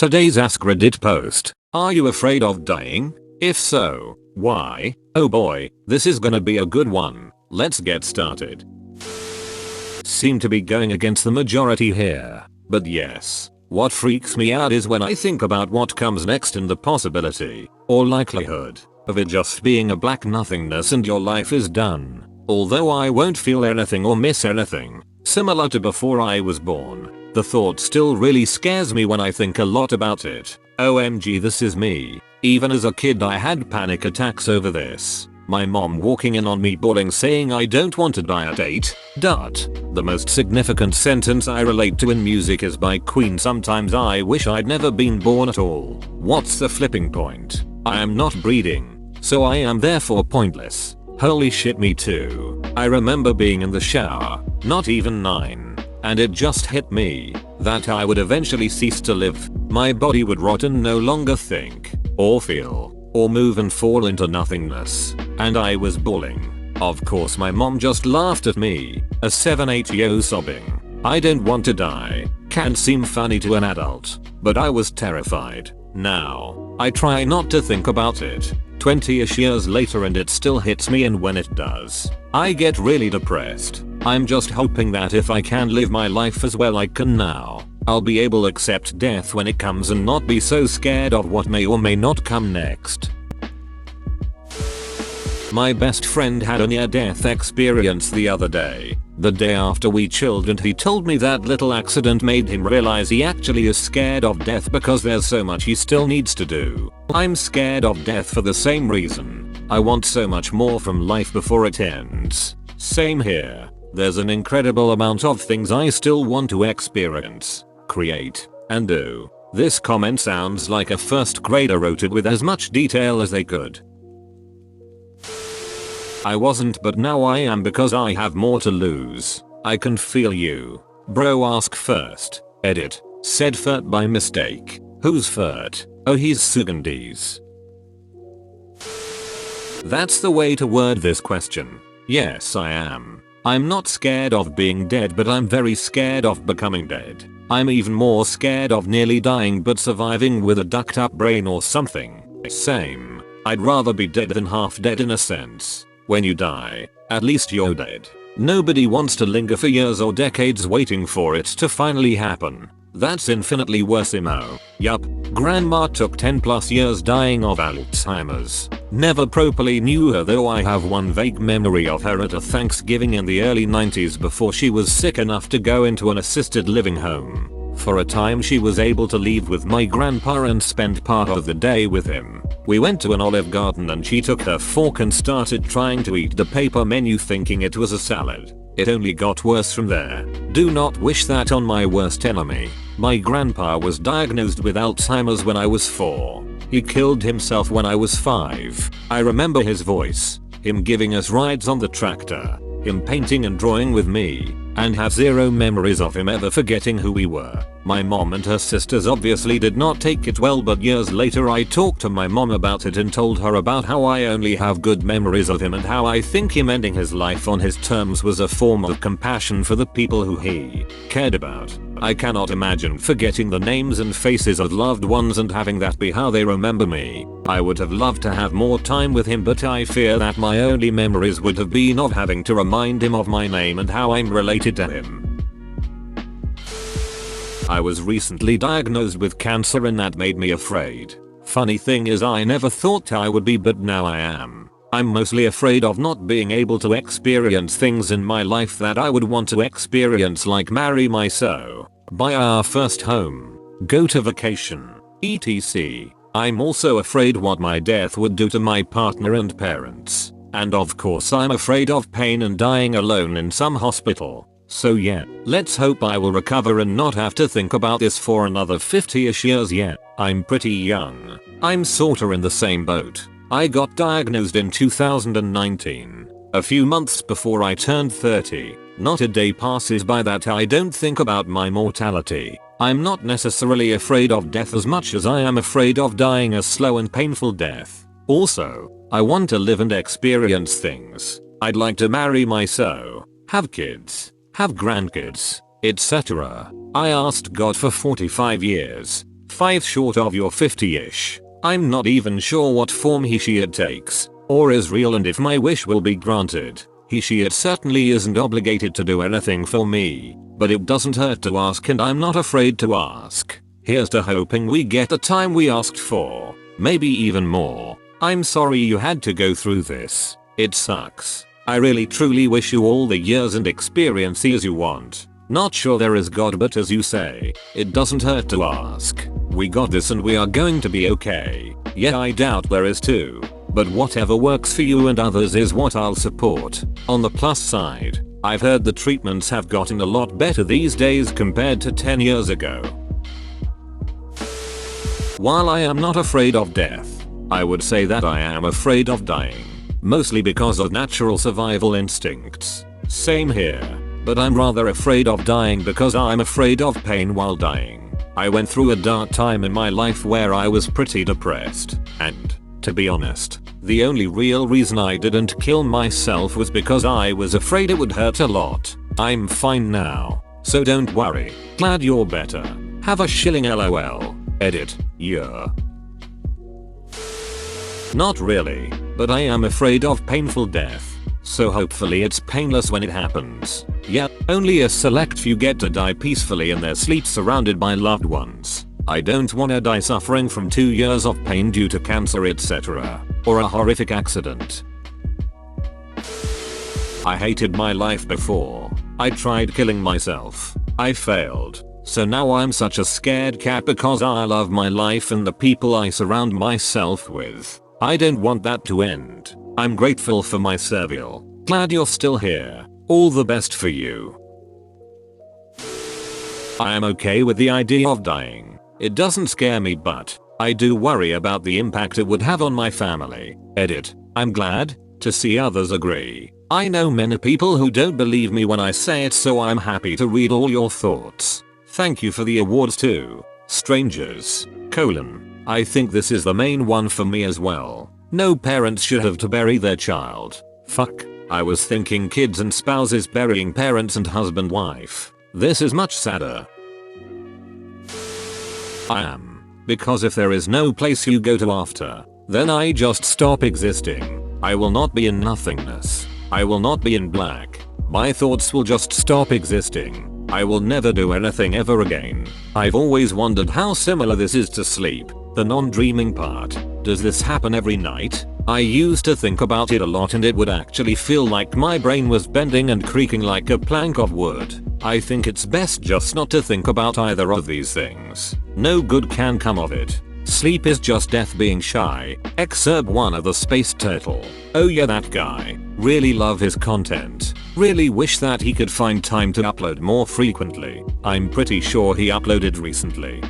Today's AskReddit post. Are you afraid of dying? If so, why? Oh boy, this is gonna be a good one. Let's get started. Seem to be going against the majority here. But yes, what freaks me out is when I think about what comes next and the possibility, or likelihood, of it just being a black nothingness and your life is done. Although I won't feel anything or miss anything, similar to before I was born, the thought still really scares me when I think a lot about it. OMG, this is me. Even as a kid I had panic attacks over this. My mom walking in on me bawling saying I don't want to die at 8. The most significant sentence I relate to in music is by Queen, sometimes I wish I'd never been born at all. What's the flipping point? I am not breeding, so I am therefore pointless. Holy shit, me too. I remember being in the shower, not even 9. And it just hit me that I would eventually cease to live. My body would rot and no longer think, or feel, or move and fall into nothingness. And I was bawling. Of course my mom just laughed at me, a 7-8-year-old sobbing. I don't want to die. Can seem funny to an adult, but I was terrified. Now, I try not to think about it. 20ish years later and it still hits me, and when it does, I get really depressed. I'm just hoping that if I can live my life as well I can now, I'll be able to accept death when it comes and not be so scared of what may or may not come next. My best friend had a near-death experience the other day. The day after we chilled, and he told me that little accident made him realize he actually is scared of death because there's so much he still needs to do. I'm scared of death for the same reason. I want so much more from life before it ends. Same here. There's an incredible amount of things I still want to experience, create, and do. This comment sounds like a first grader wrote it with as much detail as they could. I wasn't, but now I am because I have more to lose. I can feel you. Bro, ask first. Edit. Said Fert by mistake. Who's Fert? Oh, he's Sugandi's. That's the way to word this question. Yes, I am. I'm not scared of being dead, but I'm very scared of becoming dead. I'm even more scared of nearly dying but surviving with a ducked up brain or something. Same. I'd rather be dead than half dead in a sense. When you die, at least you're dead. Nobody wants to linger for years or decades waiting for it to finally happen. That's infinitely worse, emo. Yup, grandma took 10+ years dying of Alzheimer's. Never properly knew her, though I have one vague memory of her at a Thanksgiving in the early 90s before she was sick enough to go into an assisted living home. For a time she was able to leave with my grandpa and spend part of the day with him. We went to an Olive Garden and she took her fork and started trying to eat the paper menu thinking it was a salad. It only got worse from there. Do not wish that on my worst enemy. My grandpa was diagnosed with Alzheimer's when I was 4. He killed himself when I was 5. I remember his voice, him giving us rides on the tractor, him painting and drawing with me, and have zero memories of him ever forgetting who we were. My mom and her sisters obviously did not take it well, but years later I talked to my mom about it and told her about how I only have good memories of him and how I think him ending his life on his terms was a form of compassion for the people who he cared about. I cannot imagine forgetting the names and faces of loved ones and having that be how they remember me. I would have loved to have more time with him, but I fear that my only memories would have been of having to remind him of my name and how I'm related to him. I was recently diagnosed with cancer and that made me afraid. Funny thing is I never thought I would be, but now I am. I'm mostly afraid of not being able to experience things in my life that I would want to experience, like marry myself, buy our first home, go to vacation, etc. I'm also afraid what my death would do to my partner and parents. And of course I'm afraid of pain and dying alone in some hospital. So yeah, let's hope I will recover and not have to think about this for another 50ish years yet. I'm pretty young. I'm sorta in the same boat. I got diagnosed in 2019, a few months before I turned 30. Not a day passes by that I don't think about my mortality. I'm not necessarily afraid of death as much as I am afraid of dying a slow and painful death. Also, I want to live and experience things. I'd like to marry myself, have kids, have grandkids, etc. I asked God for 45 years. 5 short of your 50-ish. I'm not even sure what form he/she/it takes, or is real, and if my wish will be granted. He/she/it certainly isn't obligated to do anything for me, but it doesn't hurt to ask, and I'm not afraid to ask. Here's to hoping we get the time we asked for, maybe even more. I'm sorry you had to go through this. It sucks. I really truly wish you all the years and experiences you want. Not sure there is God, but as you say, it doesn't hurt to ask. We got this and we are going to be okay. Yeah, I doubt there is too. But whatever works for you and others is what I'll support. On the plus side, I've heard the treatments have gotten a lot better these days compared to 10 years ago. While I am not afraid of death, I would say that I am afraid of dying. Mostly because of natural survival instincts. Same here. But I'm rather afraid of dying because I'm afraid of pain while dying. I went through a dark time in my life where I was pretty depressed, and, to be honest, the only real reason I didn't kill myself was because I was afraid it would hurt a lot. I'm fine now, so don't worry. Glad you're better. Have a shilling LOL. Edit, yeah. Not really, but I am afraid of painful death. So hopefully it's painless when it happens. Yeah, only a select few get to die peacefully in their sleep surrounded by loved ones. I don't wanna die suffering from 2 years of pain due to cancer, etc. or a horrific accident. I hated my life before. I tried killing myself. I failed. So now I'm such a scared cat because I love my life and the people I surround myself with. I don't want that to end. I'm grateful for my Servial. Glad you're still here. All the best for you. I am okay with the idea of dying. It doesn't scare me, but I do worry about the impact it would have on my family. Edit. I'm glad to see others agree. I know many people who don't believe me when I say it, so I'm happy to read all your thoughts. Thank you for the awards too. Strangers. I think this is the main one for me as well. No parents should have to bury their child. Fuck. I was thinking kids and spouses burying parents and husband-wife. This is much sadder. I am. Because if there is no place you go to after, then I just stop existing. I will not be in nothingness. I will not be in black. My thoughts will just stop existing. I will never do anything ever again. I've always wondered how similar this is to sleep. The non-dreaming part. Does this happen every night? I used to think about it a lot and it would actually feel like my brain was bending and creaking like a plank of wood. I think it's best just not to think about either of these things. No good can come of it. Sleep is just death being shy. Excerpt 1 of the Space Turtle. Oh yeah, that guy. Really love his content. Really wish that he could find time to upload more frequently. I'm pretty sure he uploaded recently.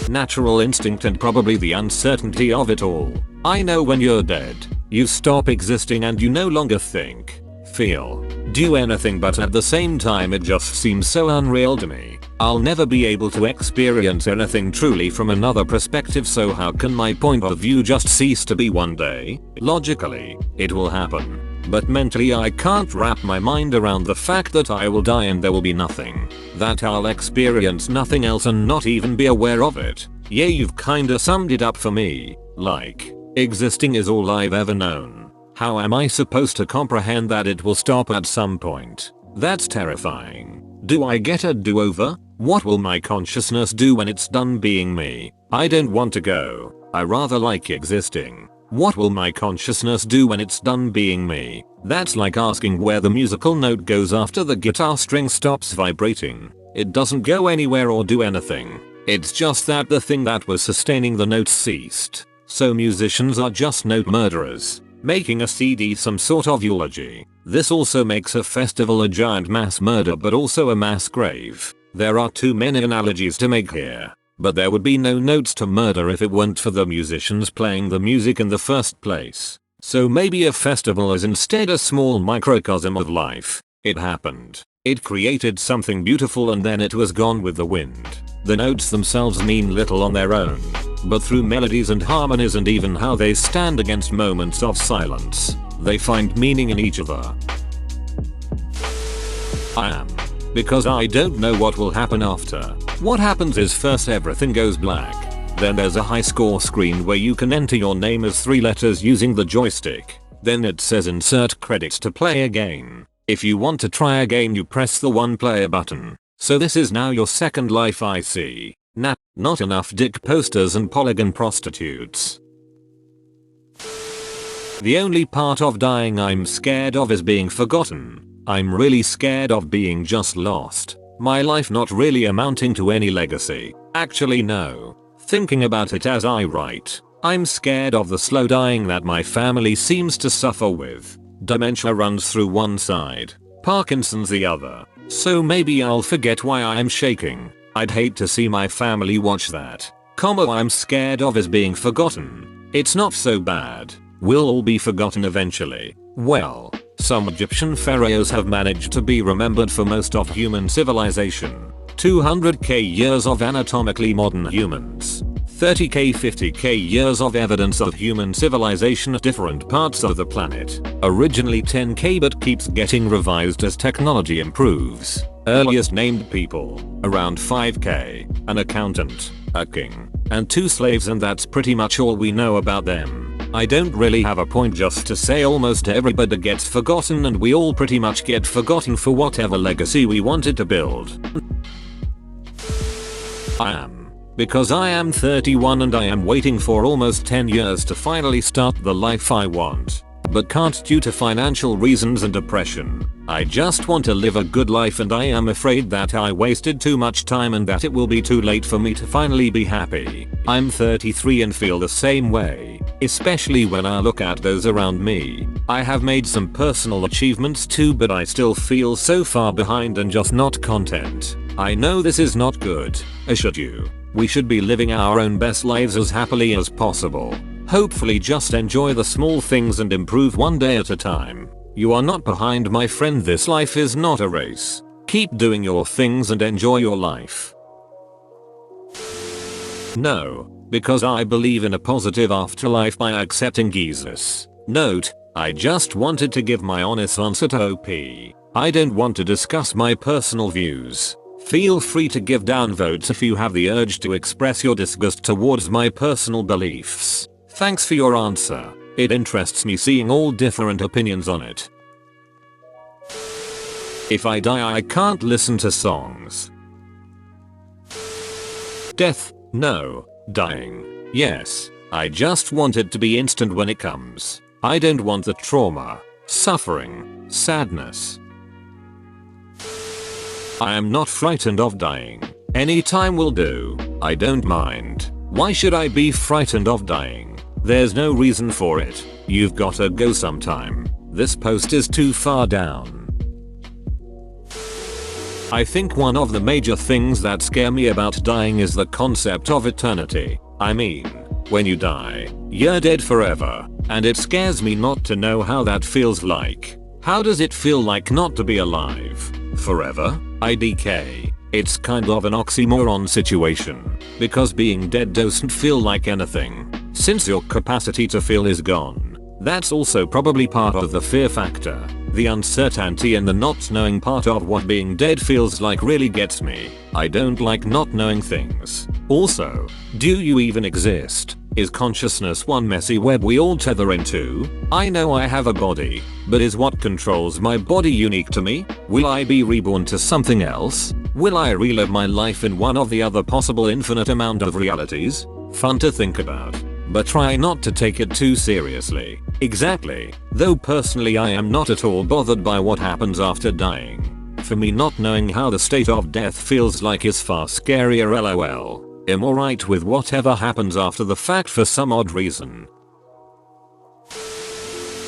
Natural instinct and probably the uncertainty of it all. I know when you're dead, you stop existing and you no longer think, feel, do anything, but at the same time it just seems so unreal to me. I'll never be able to experience anything truly from another perspective, so how can my point of view just cease to be one day? Logically, it will happen. But mentally I can't wrap my mind around the fact that I will die and there will be nothing. That I'll experience nothing else and not even be aware of it. Yeah, you've kinda summed it up for me. Like, existing is all I've ever known. How am I supposed to comprehend that it will stop at some point? That's terrifying. Do I get a do-over? What will my consciousness do when it's done being me? I don't want to go. I rather like existing. What will my consciousness do when it's done being me? That's like asking where the musical note goes after the guitar string stops vibrating. It doesn't go anywhere or do anything. It's just that the thing that was sustaining the notes ceased. So musicians are just note murderers, making a CD some sort of eulogy. This also makes a festival a giant mass murder, but also a mass grave. There are too many analogies to make here. But there would be no notes to murder if it weren't for the musicians playing the music in the first place. So maybe a festival is instead a small microcosm of life. It happened. It created something beautiful and then it was gone with the wind. The notes themselves mean little on their own, but through melodies and harmonies and even how they stand against moments of silence, they find meaning in each other. I am. Because I don't know what will happen after. What happens is first everything goes black. Then there's a high score screen where you can enter your name as 3 letters using the joystick. Then it says insert credits to play again. If you want to try again you press the 1 player button. So this is now your second life I see. Nah, not enough dick posters and polygon prostitutes. The only part of dying I'm scared of is being forgotten. I'm really scared of being just lost. My life not really amounting to any legacy. Actually no. Thinking about it as I write, I'm scared of the slow dying that my family seems to suffer with. Dementia runs through one side, Parkinson's the other. So maybe I'll forget why I'm shaking. I'd hate to see my family watch that. I'm scared of is being forgotten. It's not so bad. We'll all be forgotten eventually. Well, some Egyptian pharaohs have managed to be remembered for most of human civilization. 200k years of anatomically modern humans. 30k 50k years of evidence of human civilization at different parts of the planet. Originally 10k but keeps getting revised as technology improves. Earliest named people, around 5k, an accountant, a king, and 2 slaves, and that's pretty much all we know about them. I don't really have a point, just to say almost everybody gets forgotten and we all pretty much get forgotten for whatever legacy we wanted to build. Because I am 31 and I am waiting for almost 10 years to finally start the life I want. But can't due to financial reasons and depression. I just want to live a good life and I am afraid that I wasted too much time and that it will be too late for me to finally be happy. I'm 33 and feel the same way, especially when I look at those around me. I have made some personal achievements too, but I still feel so far behind and just not content. I know this is not good, as should you. We should be living our own best lives as happily as possible. Hopefully just enjoy the small things and improve one day at a time. You are not behind, my friend. This life is not a race. Keep doing your things and enjoy your life. No, because I believe in a positive afterlife by accepting Jesus. Note, I just wanted to give my honest answer to OP. I don't want to discuss my personal views. Feel free to give downvotes if you have the urge to express your disgust towards my personal beliefs. Thanks for your answer. It interests me seeing all different opinions on it. If I die, I can't listen to songs. Death, no. Dying, yes. I just want it to be instant when it comes. I don't want the trauma, suffering, sadness. I am not frightened of dying. Any time will do. I don't mind. Why should I be frightened of dying? There's no reason for it. You've gotta go sometime. This post is too far down. I think one of the major things that scare me about dying is the concept of eternity. I mean, when you die, you're dead forever, and it scares me not to know how that feels like. How does it feel like not to be alive? Forever? IDK. It's kind of an oxymoron situation, because being dead doesn't feel like anything, since your capacity to feel is gone. That's also probably part of the fear factor. The uncertainty and the not knowing part of what being dead feels like really gets me. I don't like not knowing things. Also, do you even exist? Is consciousness one messy web we all tether into? I know I have a body, but is what controls my body unique to me? Will I be reborn to something else? Will I relive my life in one of the other possible infinite amount of realities? Fun to think about, but try not to take it too seriously. Exactly. Though personally I am not at all bothered by what happens after dying. For me, not knowing how the state of death feels like is far scarier. LOL. I'm alright with whatever happens after the fact for some odd reason.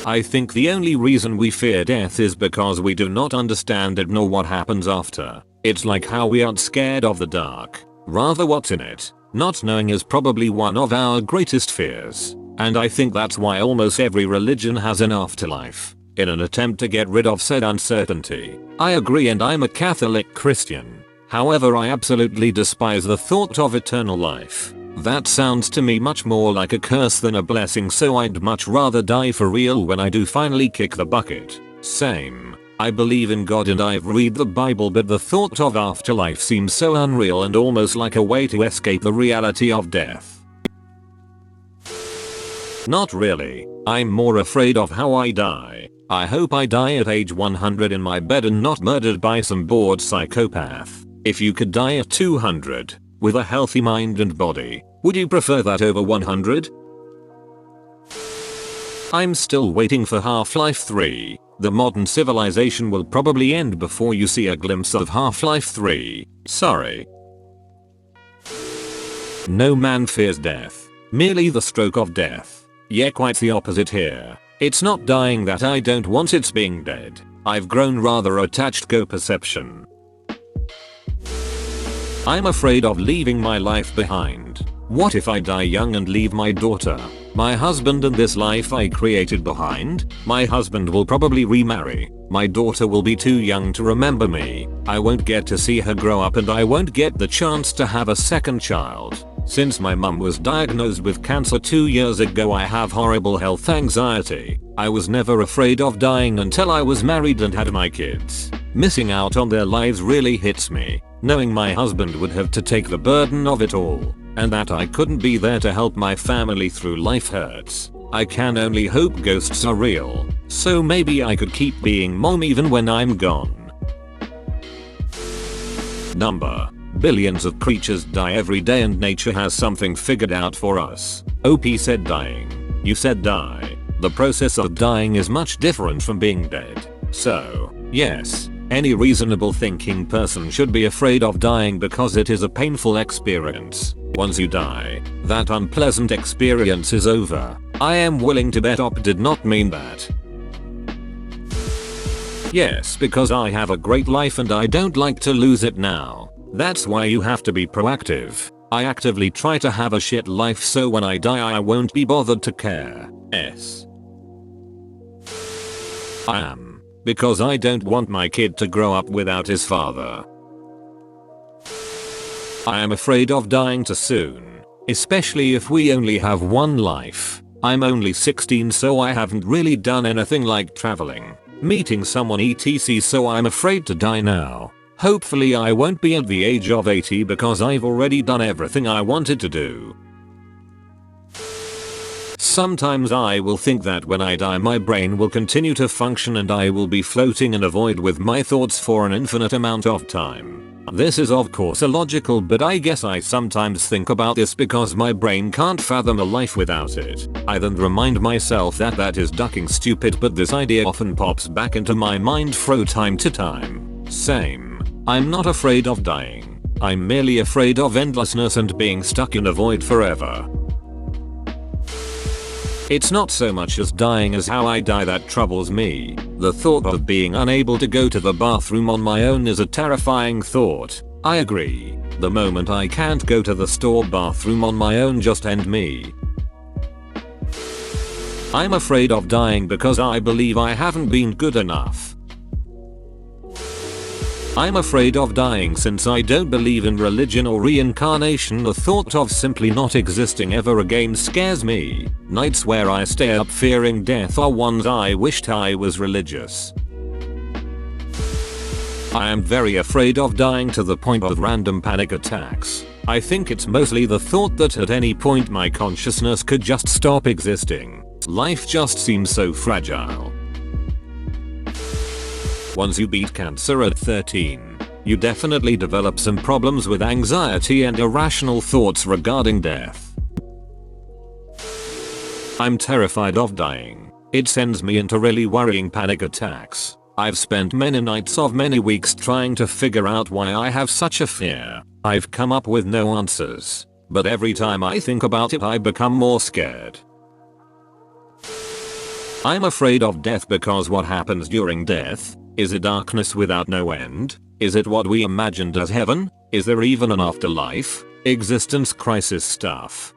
I think the only reason we fear death is because we do not understand it nor what happens after. It's like how we aren't scared of the dark, rather what's in it. Not knowing is probably one of our greatest fears, and I think that's why almost every religion has an afterlife, in an attempt to get rid of said uncertainty. I agree, and I'm a Catholic Christian. However, I absolutely despise the thought of eternal life. That sounds to me much more like a curse than a blessing, so I'd much rather die for real when I do finally kick the bucket. Same. I believe in God and I've read the Bible, but the thought of afterlife seems so unreal and almost like a way to escape the reality of death. Not really. I'm more afraid of how I die. I hope I die at age 100 in my bed and not murdered by some bored psychopath. If you could die at 200, with a healthy mind and body, would you prefer that over 100? I'm still waiting for Half-Life 3. The modern civilization will probably end before you see a glimpse of Half-Life 3. Sorry. No man fears death. Merely the stroke of death. Yeah, quite the opposite here. It's not dying that I don't want, it's being dead. I've grown rather attached. Go perception. I'm afraid of leaving my life behind. What if I die young and leave my daughter, my husband and this life I created behind? My husband will probably remarry. My daughter will be too young to remember me. I won't get to see her grow up and I won't get the chance to have a second child. Since my mum was diagnosed with cancer 2 years ago, I have horrible health anxiety. I was never afraid of dying until I was married and had my kids. Missing out on their lives really hits me. Knowing my husband would have to take the burden of it all, and that I couldn't be there to help my family through life hurts. I can only hope ghosts are real, so maybe I could keep being mom even when I'm gone. Number. Billions of creatures die every day and nature has something figured out for us. OP said dying. You said die. The process of dying is much different from being dead. So, yes, any reasonable thinking person should be afraid of dying because it is a painful experience. Once you die, that unpleasant experience is over. I am willing to bet OP did not mean that. Yes, because I have a great life and I don't like to lose it now. That's why you have to be proactive. I actively try to have a shit life so when I die I won't be bothered to care. I am. Because I don't want my kid to grow up without his father. I am afraid of dying too soon. Especially if we only have one life. I'm only 16 so I haven't really done anything like traveling, meeting someone etc, so I'm afraid to die now. Hopefully I won't be at the age of 80 because I've already done everything I wanted to do. Sometimes I will think that when I die my brain will continue to function and I will be floating in a void with my thoughts for an infinite amount of time. This is of course illogical, but I guess I sometimes think about this because my brain can't fathom a life without it. I then remind myself that that is ducking stupid, but this idea often pops back into my mind from time to time. Same. I'm not afraid of dying. I'm merely afraid of endlessness and being stuck in a void forever. It's not so much as dying as how I die that troubles me. The thought of being unable to go to the bathroom on my own is a terrifying thought. I agree. The moment I can't go to the store bathroom on my own just end me. I'm afraid of dying because I believe I haven't been good enough. I'm afraid of dying since I don't believe in religion or reincarnation. The thought of simply not existing ever again scares me. Nights where I stay up fearing death are ones I wished I was religious. I am very afraid of dying to the point of random panic attacks. I think it's mostly the thought that at any point my consciousness could just stop existing. Life just seems so fragile. Once you beat cancer at 13, you definitely develop some problems with anxiety and irrational thoughts regarding death. I'm terrified of dying. It sends me into really worrying panic attacks. I've spent many nights of many weeks trying to figure out why I have such a fear. I've come up with no answers, but every time I think about it I become more scared. I'm afraid of death because what happens during death? Is it darkness without no end? Is it what we imagined as heaven? Is there even an afterlife? Existence crisis stuff.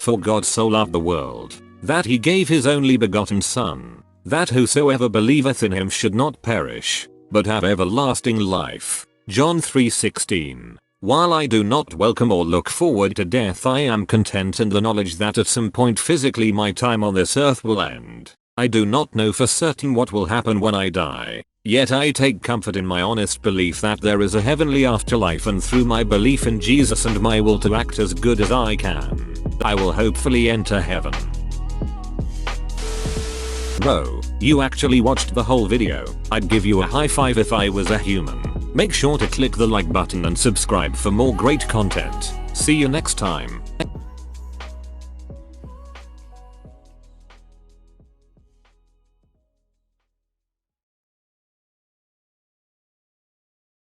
For God so loved the world, that he gave his only begotten Son, that whosoever believeth in him should not perish, but have everlasting life. John 3:16. While I do not welcome or look forward to death, I am content in the knowledge that at some point physically my time on this earth will end. I do not know for certain what will happen when I die, yet I take comfort in my honest belief that there is a heavenly afterlife, and through my belief in Jesus and my will to act as good as I can, I will hopefully enter heaven. Bro, you actually watched the whole video. I'd give you a high five if I was a human. Make sure to click the like button and subscribe for more great content. See you next time.